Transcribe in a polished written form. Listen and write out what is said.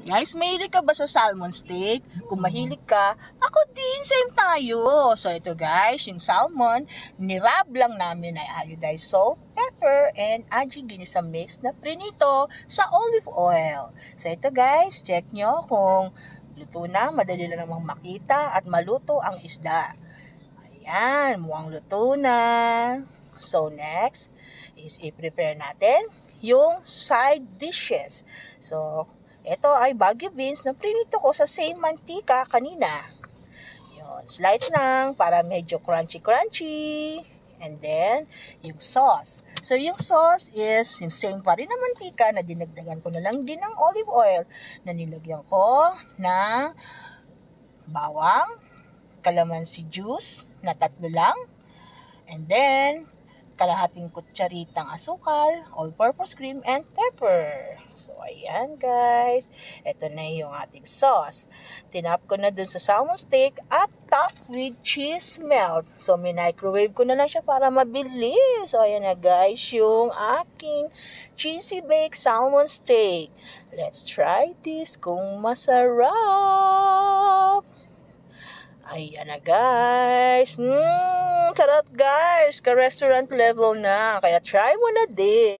Guys, mahilig ka ba sa salmon steak? Kung mahilig ka, ako din, same tayo. So ito guys, yung salmon, nirab lang namin ay iodized salt, pepper, and aji ginisa mix na prinito sa olive oil. So ito guys, check nyo kung luto na, madali lang namang makita at maluto ang isda. Ayan, mukhang luto na. So next is i-prepare natin yung side dishes. So, ito ay Baguio beans na prinito ko sa same mantika kanina. Yun, slice lang para medyo crunchy-crunchy. And then, yung sauce. So, yung sauce is yung same pa rin na mantika na dinagdagan ko na lang din ng olive oil na nilagyan ko ng bawang, calamansi juice na 3 lang. And then, kalahating kutsaritang asukal, all-purpose cream, and pepper. So, ayan guys. Ito na yung ating sauce. Tinap ko na dun sa salmon steak at top with cheese melt. So, microwave ko na lang siya para mabilis. So, ayan na guys, yung aking cheesy baked salmon steak. Let's try this kung masarap. Ayan na guys. Sarap guys. Ka-restaurant level na. Kaya try mo na din.